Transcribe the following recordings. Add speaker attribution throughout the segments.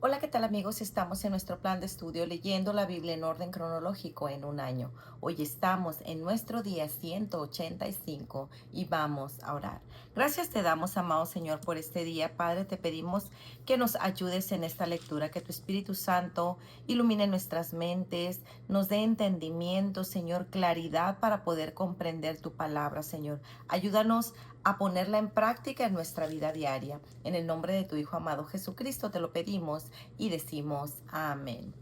Speaker 1: Hola, ¿qué tal amigos? Estamos en nuestro plan de estudio leyendo la Biblia en orden cronológico en un año. Hoy estamos en nuestro día 185 y vamos a orar. Gracias te damos, amado Señor, por este día. Padre, te pedimos que nos ayudes en esta lectura, que tu Espíritu Santo ilumine nuestras mentes, nos dé entendimiento, Señor, claridad para poder comprender tu palabra, Señor. Ayúdanos a ponerla en práctica en nuestra vida diaria. En el nombre de tu Hijo amado Jesucristo te lo pedimos y decimos amén.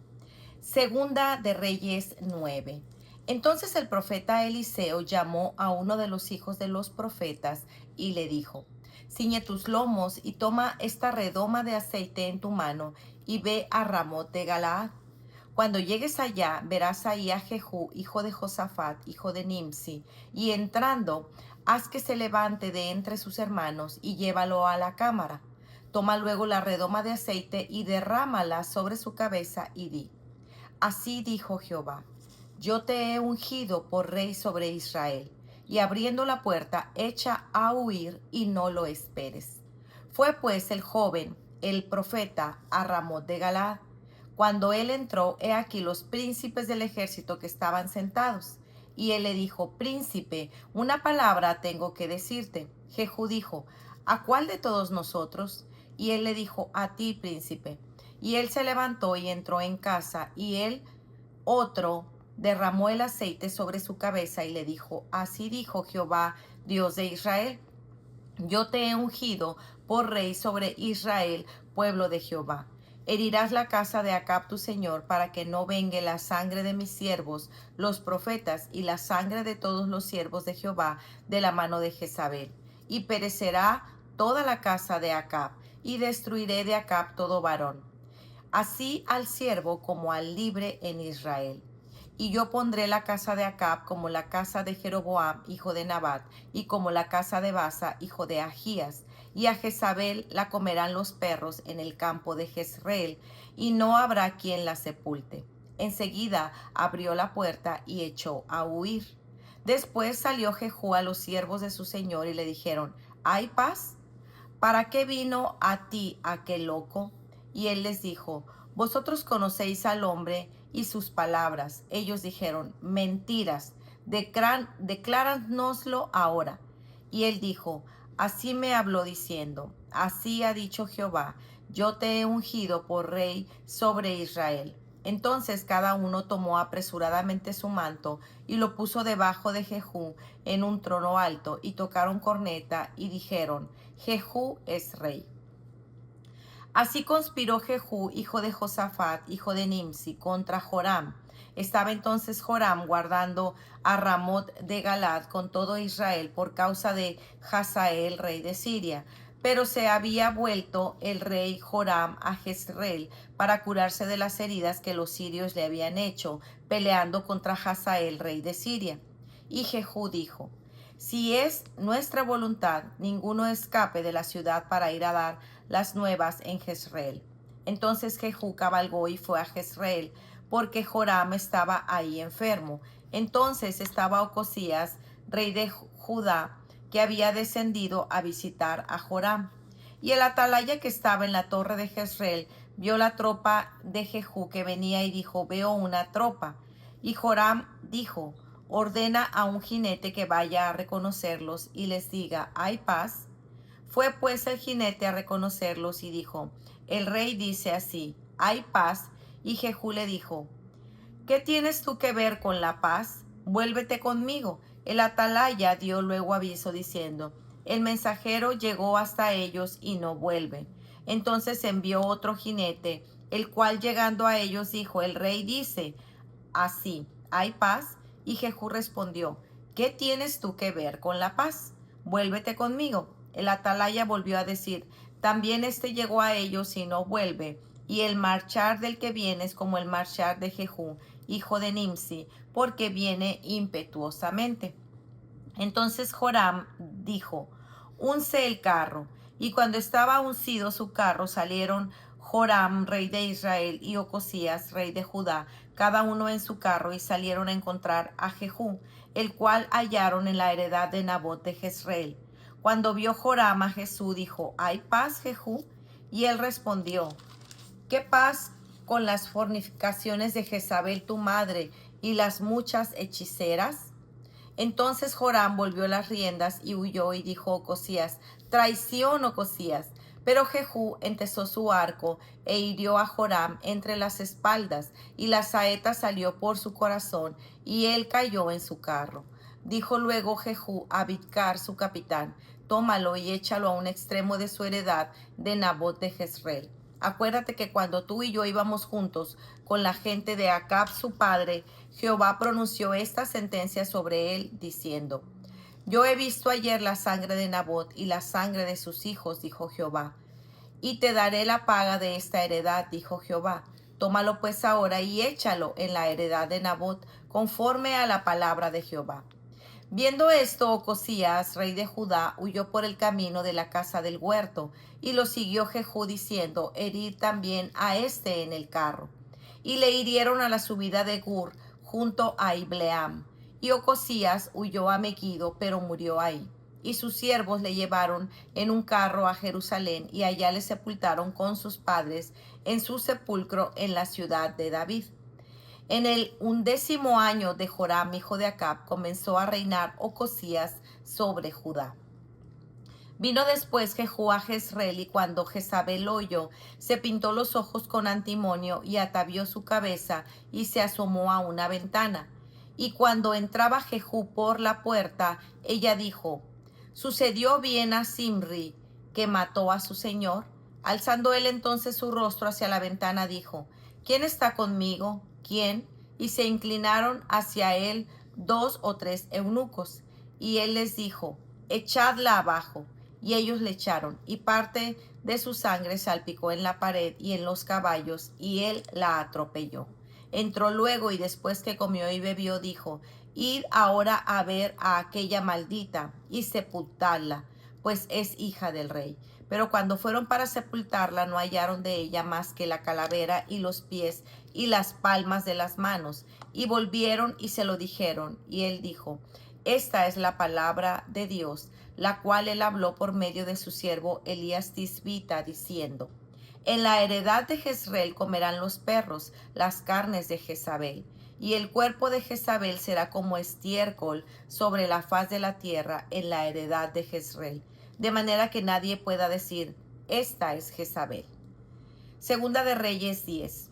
Speaker 1: Segunda de Reyes 9. Entonces el profeta Eliseo llamó a uno de los hijos de los profetas y le dijo: ciñe tus lomos y toma esta redoma de aceite en tu mano y ve a Ramot de Galaad. Cuando llegues allá, verás ahí a Jehú, hijo de Josafat, hijo de Nimsi, y entrando, haz que se levante de entre sus hermanos y llévalo a la cámara. Toma luego la redoma de aceite y derrámala sobre su cabeza y di: así dijo Jehová, yo te he ungido por rey sobre Israel. Y abriendo la puerta, echa a huir y no lo esperes. Fue pues el joven, el profeta, a Ramot de Galaad. Cuando él entró, he aquí los príncipes del ejército que estaban sentados. Y él le dijo: príncipe, una palabra tengo que decirte. Jehú dijo: ¿a cuál de todos nosotros? Y él le dijo: a ti, príncipe. Y él se levantó y entró en casa, y él otro derramó el aceite sobre su cabeza y le dijo: así dijo Jehová, Dios de Israel, yo te he ungido por rey sobre Israel, pueblo de Jehová. Herirás la casa de Acab tu señor, para que no vengue la sangre de mis siervos, los profetas, y la sangre de todos los siervos de Jehová de la mano de Jezabel. Y perecerá toda la casa de Acab, y destruiré de Acab todo varón, así al siervo como al libre en Israel. Y yo pondré la casa de Acab como la casa de Jeroboam, hijo de Nabat, y como la casa de Basa, hijo de Ahías. Y a Jezabel la comerán los perros en el campo de Jezreel, y no habrá quien la sepulte. Enseguida abrió la puerta y echó a huir. Después salió Jehú a los siervos de su señor y le dijeron: ¿hay paz? ¿Para qué vino a ti aquel loco? Y él les dijo: vosotros conocéis al hombre y sus palabras. Ellos dijeron: mentiras, decláranoslo ahora. Y él dijo: así me habló diciendo: así ha dicho Jehová, yo te he ungido por rey sobre Israel. Entonces cada uno tomó apresuradamente su manto y lo puso debajo de Jehú en un trono alto, y tocaron corneta y dijeron: Jehú es rey. Así conspiró Jehú, hijo de Josafat, hijo de Nimsi, contra Joram. Estaba entonces Joram guardando a Ramot de Galad con todo Israel por causa de Hazael, rey de Siria. Pero se había vuelto el rey Joram a Jezreel para curarse de las heridas que los sirios le habían hecho, peleando contra Hazael, rey de Siria. Y Jehú dijo: si es nuestra voluntad, ninguno escape de la ciudad para ir a dar las nuevas en Jezreel. Entonces Jehú cabalgó y fue a Jezreel, porque Joram estaba ahí enfermo. Entonces estaba Ocosías, rey de Judá, que había descendido a visitar a Joram. Y el atalaya que estaba en la torre de Jezreel vio la tropa de Jehú que venía y dijo: veo una tropa. Y Joram dijo: ordena a un jinete que vaya a reconocerlos y les diga: ¿hay paz? Fue pues el jinete a reconocerlos y dijo: el rey dice así: ¿hay paz? Y Jehú le dijo: ¿qué tienes tú que ver con la paz? Vuélvete conmigo. El atalaya dio luego aviso diciendo: el mensajero llegó hasta ellos y no vuelve. Entonces envió otro jinete, el cual llegando a ellos dijo: el rey dice así: ¿hay paz? Y Jehú respondió: ¿qué tienes tú que ver con la paz? Vuélvete conmigo. El atalaya volvió a decir: también éste llegó a ellos y no vuelve. Y el marchar del que viene es como el marchar de Jehú, hijo de Nimsi, porque viene impetuosamente. Entonces Joram dijo: unce el carro. Y cuando estaba uncido su carro, salieron Joram, rey de Israel, y Ocosías, rey de Judá, cada uno en su carro, y salieron a encontrar a Jehú, el cual hallaron en la heredad de Nabot de Jezreel. Cuando vio Joram a Jehú, dijo: ¿hay paz, Jehú? Y él respondió: ¿Qué paz con las fornicaciones de Jezabel tu madre y las muchas hechiceras? Entonces Joram volvió las riendas y huyó y dijo a Ocosías: traición, Ocosías. Pero Jehú entesó su arco e hirió a Joram entre las espaldas, y la saeta salió por su corazón, y él cayó en su carro. Dijo luego Jehú a Bidkar su capitán: tómalo y échalo a un extremo de su heredad de Nabot de Jezreel. Acuérdate que cuando tú y yo íbamos juntos con la gente de Acab su padre, Jehová pronunció esta sentencia sobre él, diciendo: yo he visto ayer la sangre de Nabot y la sangre de sus hijos, dijo Jehová, y te daré la paga de esta heredad, dijo Jehová. Tómalo pues ahora y échalo en la heredad de Nabot, conforme a la palabra de Jehová. Viendo esto, Ocosías, rey de Judá, huyó por el camino de la casa del huerto, y lo siguió Jehú diciendo: herid también a este en el carro. Y le hirieron a la subida de Gur, junto a Ibleam. Y Ocosías huyó a Megiddo, pero murió ahí. Y sus siervos le llevaron en un carro a Jerusalén, y allá le sepultaron con sus padres en su sepulcro en la ciudad de David. En el 11º año de Joram, hijo de Acab, comenzó a reinar Ocosías sobre Judá. Vino después Jehú a Jezreel, y cuando Jezabel lo oyó, se pintó los ojos con antimonio y atavió su cabeza y se asomó a una ventana. Y cuando entraba Jehú por la puerta, ella dijo: ¿sucedió bien a Zimri, que mató a su señor? Alzando él entonces su rostro hacia la ventana, dijo: ¿quién está conmigo? ¿Quién? Y se inclinaron hacia él 2 o 3 eunucos. Y él les dijo: echadla abajo. Y ellos le echaron, y parte de su sangre salpicó en la pared y en los caballos, y él la atropelló. Entró luego, y después que comió y bebió, dijo: id ahora a ver a aquella maldita y sepultadla, pues es hija del rey. Pero cuando fueron para sepultarla, no hallaron de ella más que la calavera y los pies y las palmas de las manos. Y volvieron y se lo dijeron, y él dijo: esta es la palabra de Dios, la cual él habló por medio de su siervo Elías Tisbita, diciendo: en la heredad de Jezreel comerán los perros las carnes de Jezabel, y el cuerpo de Jezabel será como estiércol sobre la faz de la tierra en la heredad de Jezreel, de manera que nadie pueda decir: esta es Jezabel. Segunda de Reyes 10.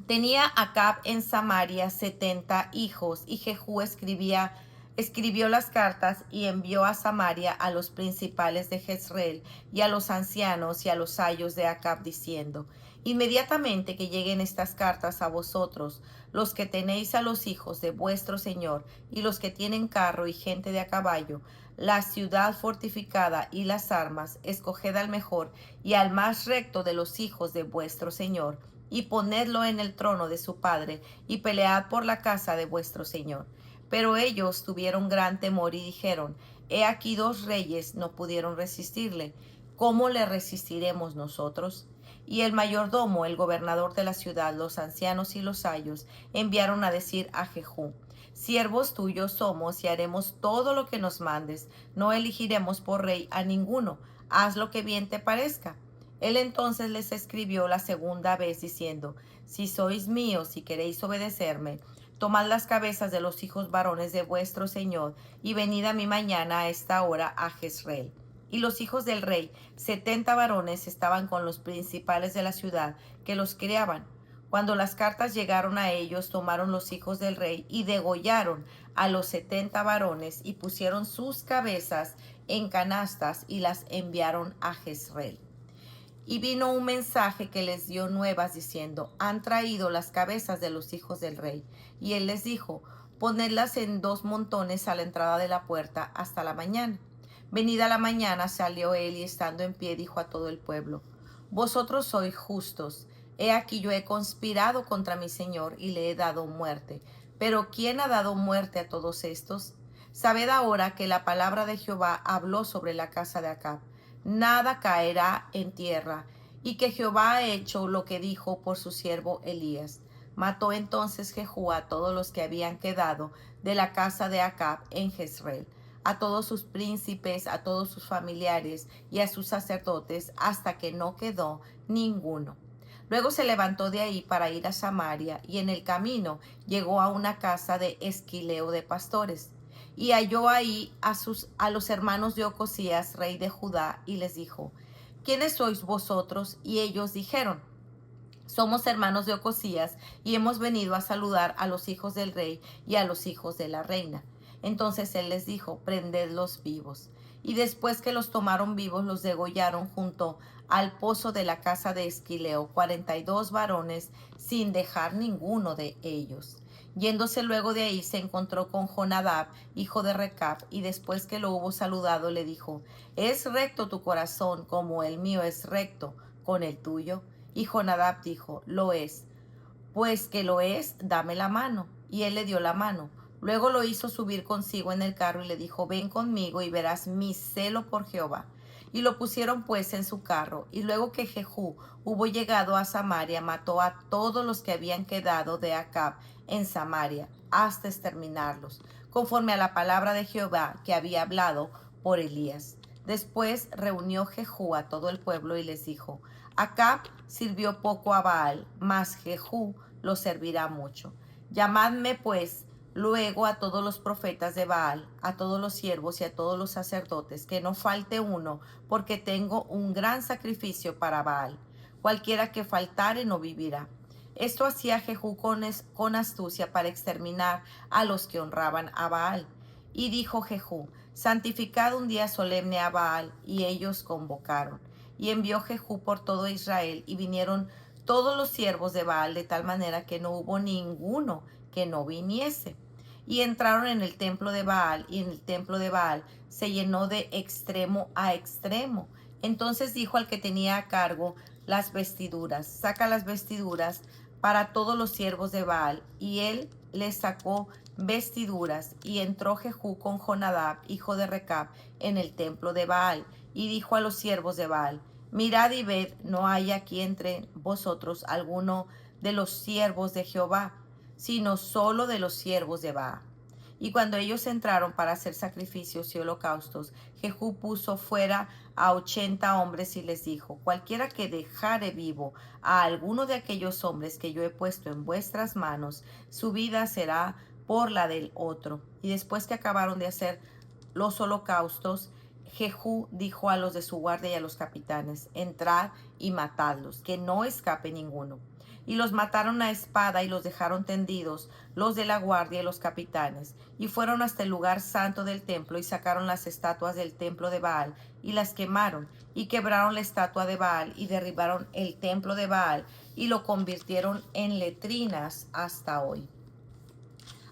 Speaker 1: Tenía Acab en Samaria 70 hijos, y Jehú escribió las cartas y envió a Samaria a los principales de Jezreel y a los ancianos y a los ayos de Acab, diciendo: inmediatamente que lleguen estas cartas a vosotros, los que tenéis a los hijos de vuestro señor, y los que tienen carro y gente de a caballo, la ciudad fortificada y las armas, escoged al mejor y al más recto de los hijos de vuestro señor, y ponedlo en el trono de su padre, y pelead por la casa de vuestro señor. Pero ellos tuvieron gran temor y dijeron: he aquí 2 reyes no pudieron resistirle, ¿cómo le resistiremos nosotros? Y el mayordomo, el gobernador de la ciudad, los ancianos y los ayos enviaron a decir a Jehú: siervos tuyos somos y haremos todo lo que nos mandes, no elegiremos por rey a ninguno, haz lo que bien te parezca. Él entonces les escribió la segunda vez diciendo: si sois míos y queréis obedecerme, tomad las cabezas de los hijos varones de vuestro señor y venid a mí mañana a esta hora a Jezreel. Y los hijos del rey, 70 varones, estaban con los principales de la ciudad, que los criaban. Cuando las cartas llegaron a ellos, tomaron los hijos del rey y degollaron a los 70 varones y pusieron sus cabezas en canastas y las enviaron a Jezreel. Y vino un mensaje que les dio nuevas diciendo: han traído las cabezas de los hijos del rey. Y él les dijo: ponedlas en 2 montones a la entrada de la puerta hasta la mañana. Venida la mañana salió él, y estando en pie dijo a todo el pueblo: vosotros sois justos. He aquí yo he conspirado contra mi señor y le he dado muerte. Pero ¿quién ha dado muerte a todos estos? Sabed ahora que la palabra de Jehová habló sobre la casa de Acab: nada caerá en tierra, y que Jehová ha hecho lo que dijo por su siervo Elías. Mató entonces Jehú a todos los que habían quedado de la casa de Acab en Jezreel, a todos sus príncipes, a todos sus familiares y a sus sacerdotes, hasta que no quedó ninguno. Luego se levantó de ahí para ir a Samaria, y en el camino llegó a una casa de Esquileo de pastores. Y halló ahí a los hermanos de Ocosías, rey de Judá, y les dijo: ¿Quiénes sois vosotros? Y ellos dijeron: somos hermanos de Ocosías, y hemos venido a saludar a los hijos del rey y a los hijos de la reina. Entonces él les dijo: prendedlos vivos. Y después que los tomaron vivos, los degollaron junto al pozo de la casa de Esquileo, 42 varones, sin dejar ninguno de ellos. Yéndose luego de ahí, se encontró con Jonadab, hijo de Recab, y después que lo hubo saludado, le dijo: ¿es recto tu corazón como el mío es recto con el tuyo? Y Jonadab dijo: lo es. Pues que lo es, dame la mano. Y él le dio la mano. Luego lo hizo subir consigo en el carro y le dijo: ven conmigo y verás mi celo por Jehová. Y lo pusieron pues en su carro. Y luego que Jehú hubo llegado a Samaria, mató a todos los que habían quedado de Acab en Samaria, hasta exterminarlos, conforme a la palabra de Jehová que había hablado por Elías. Después reunió Jehú a todo el pueblo y les dijo: Acab sirvió poco a Baal, mas Jehú lo servirá mucho. Llamadme pues luego a todos los profetas de Baal, a todos los siervos y a todos los sacerdotes, que no falte uno, porque tengo un gran sacrificio para Baal. Cualquiera que faltare no vivirá. Esto hacía Jehú con astucia para exterminar a los que honraban a Baal. Y dijo Jehú: santificad un día solemne a Baal, y ellos convocaron. Y envió Jehú por todo Israel, y vinieron todos los siervos de Baal, de tal manera que no hubo ninguno que no viniese. Y entraron en el templo de Baal, y en el templo de Baal se llenó de extremo a extremo. Entonces dijo al que tenía a cargo las vestiduras: saca las vestiduras para todos los siervos de Baal. Y él les sacó vestiduras, y entró Jehú con Jonadab, hijo de Recab, en el templo de Baal, y dijo a los siervos de Baal: mirad y ved, no hay aquí entre vosotros alguno de los siervos de Jehová, sino solo de los siervos de Baal. Y cuando ellos entraron para hacer sacrificios y holocaustos, Jehú puso fuera a 80 hombres y les dijo: cualquiera que dejare vivo a alguno de aquellos hombres que yo he puesto en vuestras manos, su vida será por la del otro. Y después que acabaron de hacer los holocaustos, Jehú dijo a los de su guardia y a los capitanes: entrad y matadlos, que no escape ninguno. Y los mataron a espada y los dejaron tendidos, los de la guardia y los capitanes. Y fueron hasta el lugar santo del templo y sacaron las estatuas del templo de Baal y las quemaron. Y quebraron la estatua de Baal y derribaron el templo de Baal y lo convirtieron en letrinas hasta hoy.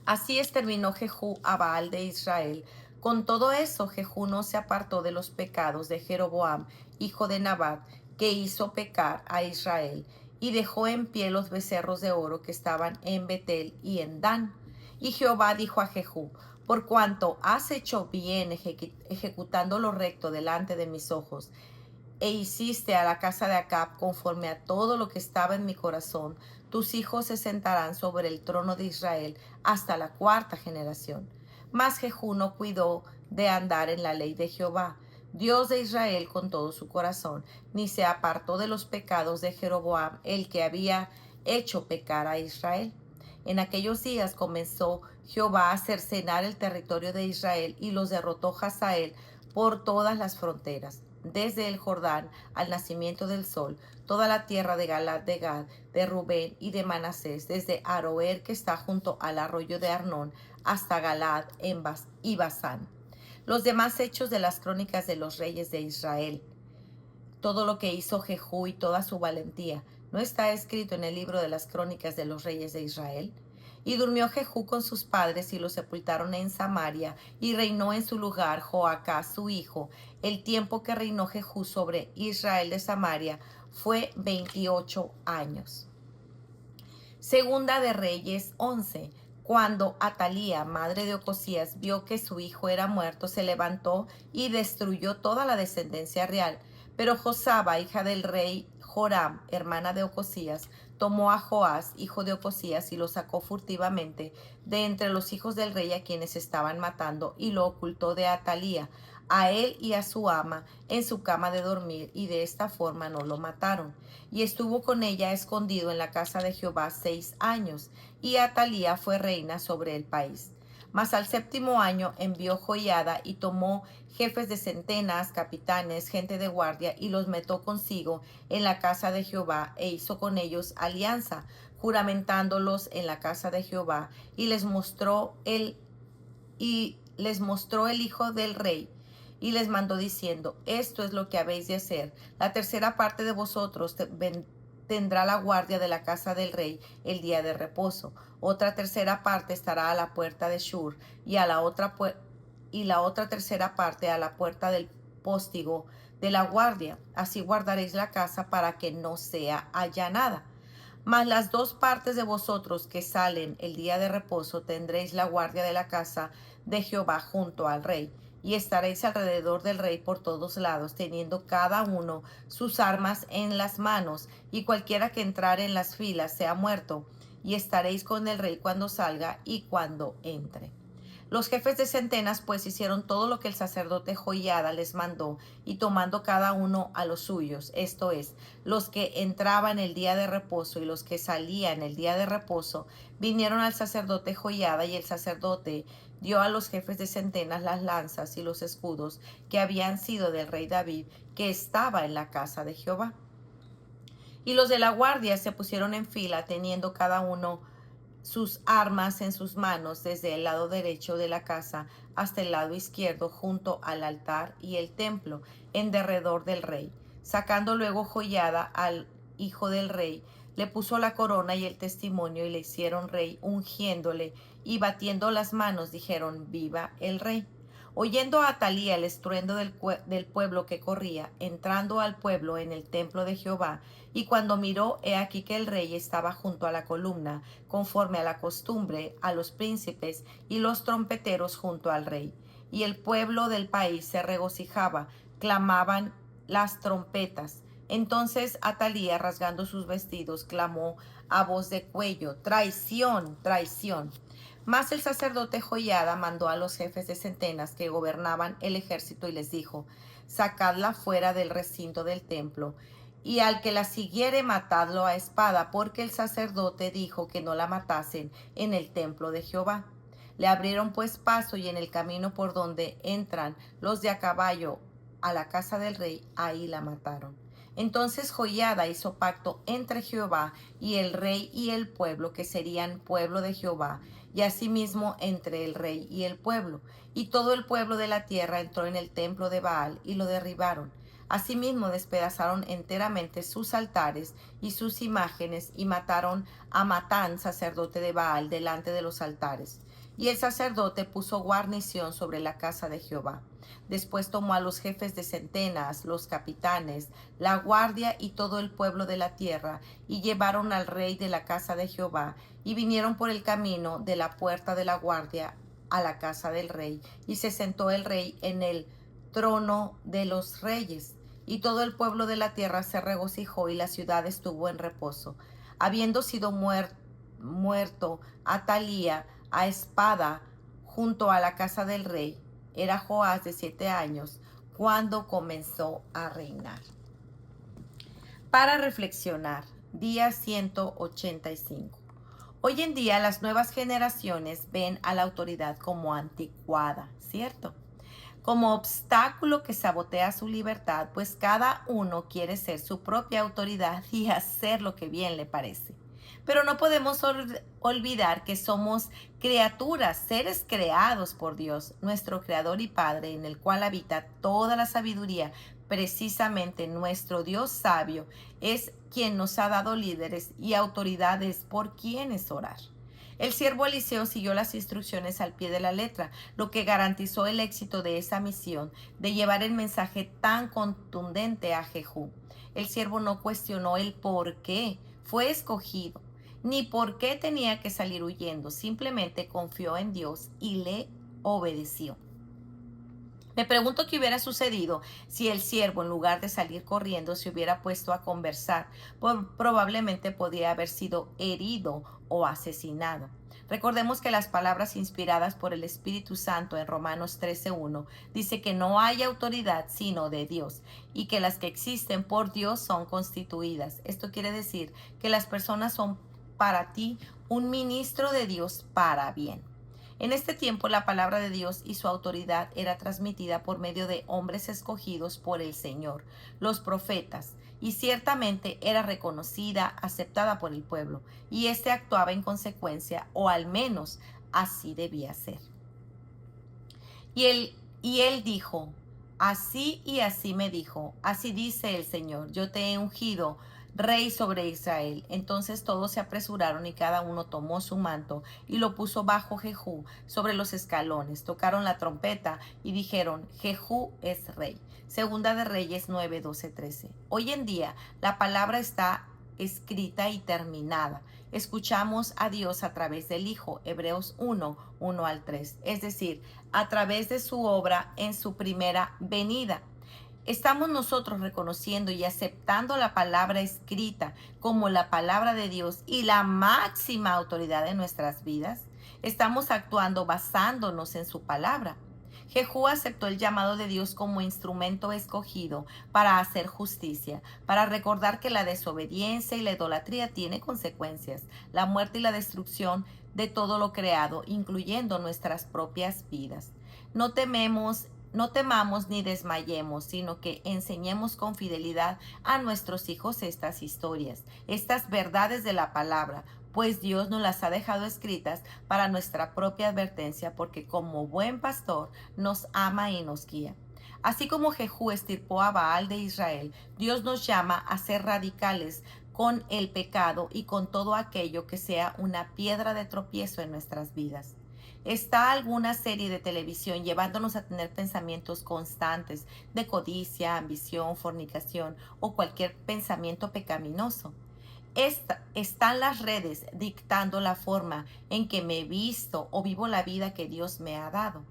Speaker 1: Así exterminó Jehú a Baal de Israel. Con todo eso, Jehú no se apartó de los pecados de Jeroboam, hijo de Nabat, que hizo pecar a Israel, y dejó en pie los becerros de oro que estaban en Betel y en Dan. Y Jehová dijo a Jehú: por cuanto has hecho bien ejecutando lo recto delante de mis ojos, e hiciste a la casa de Acab conforme a todo lo que estaba en mi corazón, tus hijos se sentarán sobre el trono de Israel hasta la 4ª generación. Mas Jehú no cuidó de andar en la ley de Jehová, Dios de Israel, con todo su corazón, ni se apartó de los pecados de Jeroboam, el que había hecho pecar a Israel. En aquellos días comenzó Jehová a cercenar el territorio de Israel, y los derrotó Hazael por todas las fronteras, desde el Jordán al nacimiento del sol, toda la tierra de Galaad, de Gad, de Rubén y de Manasés, desde Aroer, que está junto al arroyo de Arnón, hasta Galaad y Basán. Los demás hechos de las crónicas de los reyes de Israel, todo lo que hizo Jehú y toda su valentía, ¿no está escrito en el libro de las crónicas de los reyes de Israel? Y durmió Jehú con sus padres y lo sepultaron en Samaria, y reinó en su lugar Joacás su hijo. El tiempo que reinó Jehú sobre Israel de Samaria fue 28 años. Segunda de Reyes 11. Cuando Atalía, madre de Ocosías, vio que su hijo era muerto, se levantó y destruyó toda la descendencia real. Pero Josaba, hija del rey Joram, hermana de Ocosías, tomó a Joás, hijo de Ocosías, y lo sacó furtivamente de entre los hijos del rey a quienes estaban matando, y lo ocultó de Atalía, a él y a su ama en su cama de dormir, y de esta forma no lo mataron. Y estuvo con ella escondido en la casa de Jehová 6 años, y Atalía fue reina sobre el país. Mas al séptimo año envió Joiada y tomó jefes de centenas, capitanes, gente de guardia, y los metió consigo en la casa de Jehová, e hizo con ellos alianza, juramentándolos en la casa de Jehová, y les mostró el hijo del rey, y les mandó diciendo: esto es lo que habéis de hacer. La tercera parte de vosotros tendrá la guardia de la casa del rey el día de reposo. Otra tercera parte estará a la puerta de Shur, y la otra tercera parte a la puerta del póstigo de la guardia. Así guardaréis la casa para que no sea allanada. Mas las dos partes de vosotros que salen el día de reposo tendréis la guardia de la casa de Jehová junto al rey, y estaréis alrededor del rey por todos lados, teniendo cada uno sus armas en las manos, y cualquiera que entrare en las filas sea muerto, y estaréis con el rey cuando salga y cuando entre. Los jefes de centenas pues hicieron todo lo que el sacerdote Joiada les mandó, y tomando cada uno a los suyos, esto es, los que entraban el día de reposo y los que salían el día de reposo, vinieron al sacerdote Joiada, y el sacerdote dio a los jefes de centenas las lanzas y los escudos que habían sido del rey David, que estaba en la casa de Jehová. Y los de la guardia se pusieron en fila, teniendo cada uno sus armas en sus manos, desde el lado derecho de la casa hasta el lado izquierdo, junto al altar y el templo, en derredor del rey. Sacando luego Joiada al hijo del rey, le puso la corona y el testimonio, y le hicieron rey, ungiéndole, y batiendo las manos dijeron: viva el rey. Oyendo a Atalía el estruendo del pueblo que corría, entrando al pueblo en el templo de Jehová, y cuando miró, he aquí que el rey estaba junto a la columna, conforme a la costumbre, a los príncipes y los trompeteros junto al rey. Y el pueblo del país se regocijaba, clamaban las trompetas. Entonces Atalía, rasgando sus vestidos, clamó a voz de cuello: traición, traición. Mas el sacerdote Joiada mandó a los jefes de centenas que gobernaban el ejército, y les dijo: sacadla fuera del recinto del templo, y al que la siguiere matadlo a espada, porque el sacerdote dijo que no la matasen en el templo de Jehová. Le abrieron pues paso, y en el camino por donde entran los de a caballo a la casa del rey, ahí la mataron. Entonces Joiada hizo pacto entre Jehová y el rey y el pueblo, que serían pueblo de Jehová, y asimismo entre el rey y el pueblo. Y todo el pueblo de la tierra entró en el templo de Baal y lo derribaron. Asimismo despedazaron enteramente sus altares y sus imágenes, y mataron a Matán, sacerdote de Baal, delante de los altares. Y el sacerdote puso guarnición sobre la casa de Jehová. Después tomó a los jefes de centenas, los capitanes, la guardia y todo el pueblo de la tierra, y llevaron al rey de la casa de Jehová, y vinieron por el camino de la puerta de la guardia a la casa del rey, y se sentó el rey en el trono de los reyes. Y todo el pueblo de la tierra se regocijó, y la ciudad estuvo en reposo. Habiendo sido muerto Atalía a espada junto a la casa del rey, era Joás de 7 años cuando comenzó a reinar. Para reflexionar, día 185. Hoy en día las nuevas generaciones ven a la autoridad como anticuada, ¿cierto? Como obstáculo que sabotea su libertad, pues cada uno quiere ser su propia autoridad y hacer lo que bien le parece. Pero no podemos olvidar que somos criaturas, seres creados por Dios, nuestro Creador y Padre, en el cual habita toda la sabiduría. Precisamente nuestro Dios sabio es quien nos ha dado líderes y autoridades por quienes orar. El siervo Eliseo siguió las instrucciones al pie de la letra, lo que garantizó el éxito de esa misión de llevar el mensaje tan contundente a Jehú. El siervo no cuestionó el por qué fue escogido, ni por qué tenía que salir huyendo. Simplemente confió en Dios y le obedeció. Me pregunto qué hubiera sucedido si el siervo, en lugar de salir corriendo, se hubiera puesto a conversar. Probablemente podría haber sido herido o asesinado. Recordemos que las palabras inspiradas por el Espíritu Santo en Romanos 13:1 dice que no hay autoridad sino de Dios y que las que existen por Dios son constituidas. Esto quiere decir que las personas son para ti un ministro de Dios para bien. En este tiempo la palabra de Dios y su autoridad era transmitida por medio de hombres escogidos por el Señor, los profetas, y ciertamente era reconocida, aceptada por el pueblo, y éste actuaba en consecuencia, o al menos así debía ser. Y él dijo, así y así me dijo, así dice el Señor, yo te he ungido rey sobre Israel. Entonces todos se apresuraron y cada uno tomó su manto y lo puso bajo Jehú sobre los escalones. Tocaron la trompeta y dijeron, Jehú es rey. Segunda de Reyes 9, 12, 13. Hoy en día la palabra está escrita y terminada. Escuchamos a Dios a través del Hijo, Hebreos 1, 1 al 3, es decir, a través de su obra en su primera venida. ¿Estamos nosotros reconociendo y aceptando la palabra escrita como la palabra de Dios y la máxima autoridad de nuestras vidas? ¿Estamos actuando basándonos en su palabra? Jehú aceptó el llamado de Dios como instrumento escogido para hacer justicia, para recordar que la desobediencia y la idolatría tiene consecuencias, la muerte y la destrucción de todo lo creado, incluyendo nuestras propias vidas. No temamos ni desmayemos, sino que enseñemos con fidelidad a nuestros hijos estas historias, estas verdades de la palabra, pues Dios nos las ha dejado escritas para nuestra propia advertencia, porque como buen pastor nos ama y nos guía. Así como Jehú extirpó a Baal de Israel, Dios nos llama a ser radicales con el pecado y con todo aquello que sea una piedra de tropiezo en nuestras vidas. ¿Está alguna serie de televisión llevándonos a tener pensamientos constantes de codicia, ambición, fornicación o cualquier pensamiento pecaminoso? Están las redes dictando la forma en que me he visto o vivo la vida que Dios me ha dado.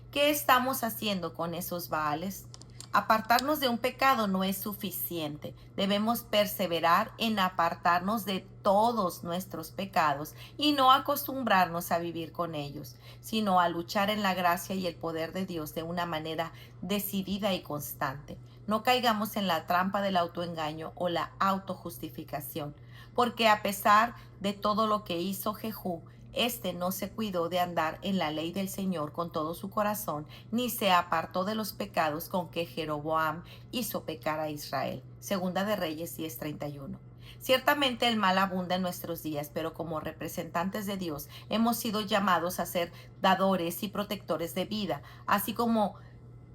Speaker 1: ¿Qué estamos haciendo con esos Baales? Apartarnos de un pecado no es suficiente. Debemos perseverar en apartarnos de todos nuestros pecados y no acostumbrarnos a vivir con ellos, sino a luchar en la gracia y el poder de Dios de una manera decidida y constante. No caigamos en la trampa del autoengaño o la autojustificación, porque a pesar de todo lo que hizo Jehú, este no se cuidó de andar en la ley del Señor con todo su corazón, ni se apartó de los pecados con que Jeroboam hizo pecar a Israel. Segunda de Reyes 10:31. Ciertamente el mal abunda en nuestros días, pero como representantes de Dios hemos sido llamados a ser dadores y protectores de vida,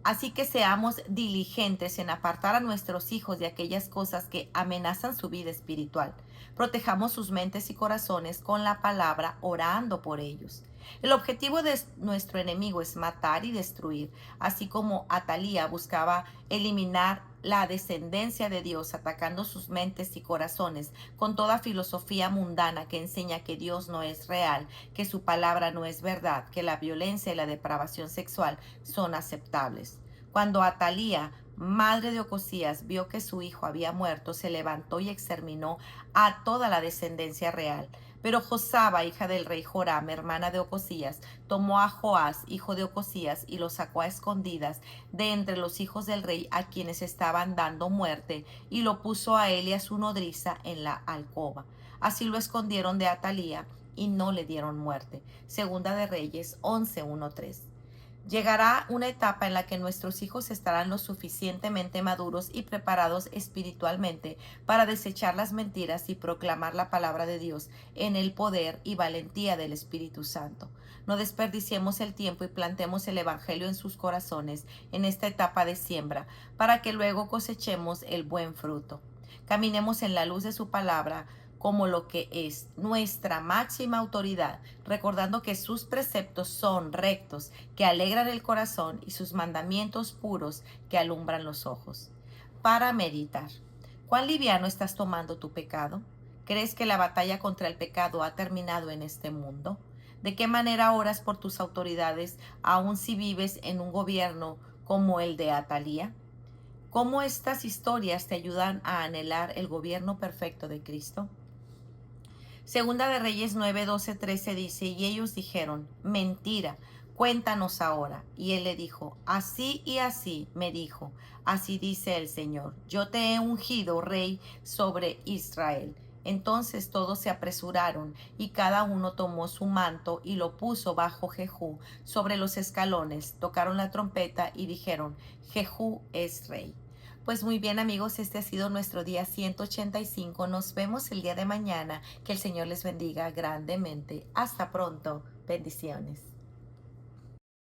Speaker 1: Así que seamos diligentes en apartar a nuestros hijos de aquellas cosas que amenazan su vida espiritual. Protejamos sus mentes y corazones con la palabra, orando por ellos. El objetivo de nuestro enemigo es matar y destruir, así como Atalía buscaba eliminar la descendencia de Dios, atacando sus mentes y corazones con toda filosofía mundana que enseña que Dios no es real, que su palabra no es verdad, que la violencia y la depravación sexual son aceptables. Cuando Atalía, madre de Ocosías, vio que su hijo había muerto, se levantó y exterminó a toda la descendencia real. Pero Josaba, hija del rey Joram, hermana de Ocosías, tomó a Joás, hijo de Ocosías, y lo sacó a escondidas de entre los hijos del rey a quienes estaban dando muerte, y lo puso a él y a su nodriza en la alcoba. Así lo escondieron de Atalía y no le dieron muerte. Segunda de Reyes 11:1-3. Llegará una etapa en la que nuestros hijos estarán lo suficientemente maduros y preparados espiritualmente para desechar las mentiras y proclamar la palabra de Dios en el poder y valentía del Espíritu Santo. No desperdiciemos el tiempo y plantemos el Evangelio en sus corazones en esta etapa de siembra, para que luego cosechemos el buen fruto. Caminemos en la luz de su palabra como lo que es nuestra máxima autoridad, recordando que sus preceptos son rectos, que alegran el corazón, y sus mandamientos puros, que alumbran los ojos. Para meditar, ¿cuán liviano estás tomando tu pecado? ¿Crees que la batalla contra el pecado ha terminado en este mundo? ¿De qué manera oras por tus autoridades, aun si vives en un gobierno como el de Atalía? ¿Cómo estas historias te ayudan a anhelar el gobierno perfecto de Cristo? Segunda de Reyes 9, 12, 13 dice, y ellos dijeron, mentira, cuéntanos ahora. Y él le dijo, así y así me dijo, así dice el Señor, yo te he ungido rey sobre Israel. Entonces todos se apresuraron y cada uno tomó su manto y lo puso bajo Jehú sobre los escalones, tocaron la trompeta y dijeron, Jehú es rey. Pues muy bien amigos, este ha sido nuestro día 185. Nos vemos el día de mañana. Que el Señor les bendiga grandemente. Hasta pronto. Bendiciones.